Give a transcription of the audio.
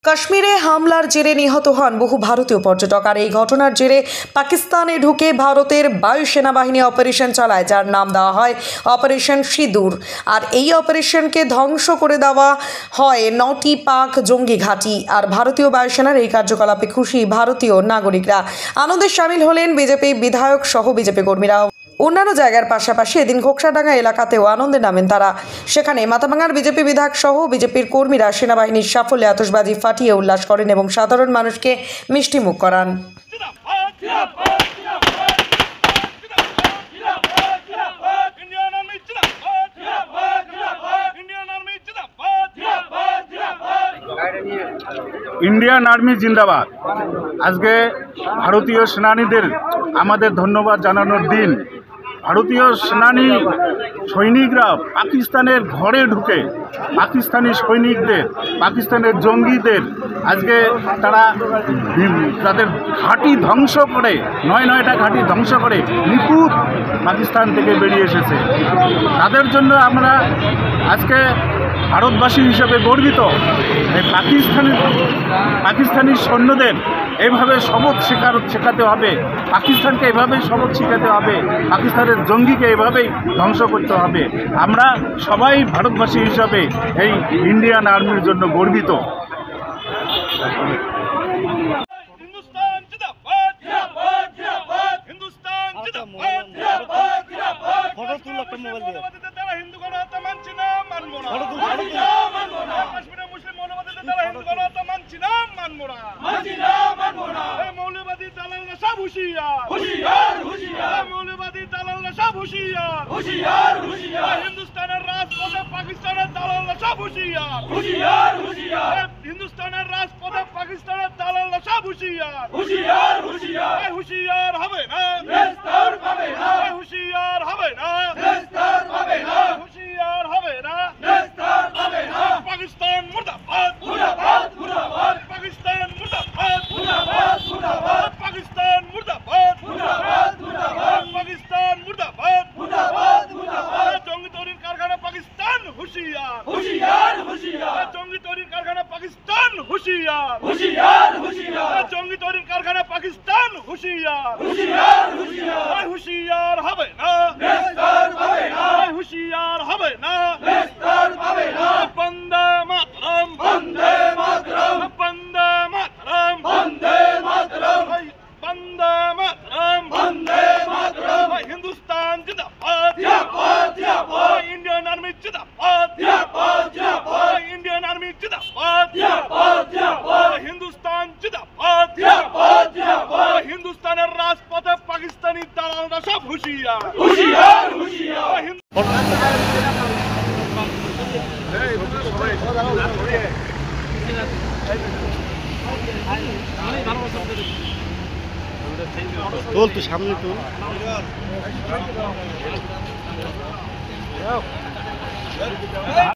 কাশ্মীরে হামলার জেরে নিহত হন বহু ভারতীয় পর্যটক। আর এই ঘটনার জেরে পাকিস্তানে ঢুকে ভারতের বায়ু সেনাবাহিনী অপারেশন চালায়, যার নাম দেওয়া হয় অপারেশন সিঁদুর। আর এই অপারেশনকে ধ্বংস করে দেওয়া হয় 9টি পাক জঙ্গি ঘাঁটি। আর ভারতীয় বায়ুসেনার এই কার্যকলাপে খুশি ভারতীয় নাগরিকরা। আনন্দে সামিল হলেন বিজেপি বিধায়ক সহ বিজেপি কর্মীরা। অন্যান্য জায়গার পাশাপাশি এদিন ঘোকসাডাঙ্গা এলাকাতেও আনন্দে নামেন তারা। সেখানে মাথাভাঙার বিজেপি বিধায়ক সহ বিজেপির কর্মীরা সেনাবাহিনীর সাফল্যে আতশবাজি ফাটিয়ে উল্লাস করেন এবং সাধারণ মানুষকে মিষ্টিমুখ করান। ইন্ডিয়ান আর্মি জিন্দাবাদ। আজকে ভারতীয় সেনানীদের আমাদের ধন্যবাদ জানানোর দিন। ভারতীয় সেনানী সৈনিকরা পাকিস্তানের ঘরে ঢুকে পাকিস্তানি সৈনিকদের, পাকিস্তানের জঙ্গিদের আজকে তারা তাদের ঘাঁটি ধ্বংস করে, নয়টা ঘাঁটি ধ্বংস করে নিখুঁত পাকিস্তান থেকে বেরিয়ে এসেছে। তাদের জন্য আমরা আজকে ভারতবাসী হিসেবে গর্বিত। এই পাকিস্তানি সৈন্যদের এইভাবে শপথ শেখাতে হবে, পাকিস্তানকে এভাবেই শপথ শেখাতে হবে, পাকিস্তানের জঙ্গিকে এভাবেই ধ্বংস করতে হবে। আমরা সবাই ভারতবাসী হিসাবে এই ইন্ডিয়ান আর্মির জন্য গর্বিত। মৌলবাদী দালালরা সব হুঁশিয়ার, হুঁশিয়ার, হুঁশিয়ার। মৌলবাদী দালালরা সব হুঁশিয়ার, হুঁশিয়ার, হুঁশিয়ার। হিন্দুস্তানের রাজপথে পাকিস্তানের দালালরা সব হুঁশিয়ার, হুঁশিয়ার, হুঁশিয়ার। হিন্দুস্তানের রাজপথে পাকিস্তানের দালালরা সব হুঁশিয়ার, হুঁশিয়ার, হুঁশিয়ার। হুঁশিয়ার হবে না, গ্রেফতার পাবে না। হুঁশিয়ার হবে না, গ্রেফতার পাবে না। হুঁশিয়ার হবে না, গ্রেফতার পাবে না। পাকিস্তান মুর্দাবাদ, মুর্দাবাদ, মুর্দাবাদ। পাকিস্তান মুর্দাবাদ, মুর্দাবাদ, মুর্দাবাদ। পাকিস্তান মুর্দাবাদ, মুর্দাবাদ, মুর্দাবাদ। পাকিস্তান মুর্দাবাদ, মুর্দাবাদ, মুর্দাবাদ। জঙ্গি তৈরির কারখানা পাকিস্তান হুঁশিয়ার, হুঁশিয়ার, হুঁশিয়ার। জঙ্গি তৈরির কারখানা পাকিস্তান হুঁশিয়ার, হুঁশিয়ার, হুঁশিয়ার। জঙ্গি তৈরির কারখানা পাকিস্তান হুঁশিয়ার, হুঁশিয়ার, হুঁশিয়ার। হুঁশিয়ার হবে না, গ্রেফতার পাবে না। হুঁশিয়ার হবে না, গ্রেফতার পাবে না। বন্দে মাতরম, বন্দে মাতরম, বন্দে মাতরম, বন্দে মাতরম, বন্দে মাতরম, বন্দে মাতরম। হিন্দুস্তান জিন্দাবাদ, জিন্দাবাদ, জিন্দাবাদ। ইন্ডিয়ান আর্মি জিন্দাবাদ, জিন্দাবাদ, জিন্দাবাদ। ইন্ডিয়ান আর্মি জিন্দাবাদ, জিন্দাবাদ, জিন্দাবাদ। হিন্দুস্তান জিন্দাবাদ, জিন্দাবাদ, জিন্দাবাদ। হিন্দুস্তানের রাজপথে পাকিস্তানি দালালরা সব হুঁশিয়ার, হুঁশিয়ার, হুঁশিয়ার। তোল তুই সামনে তোল।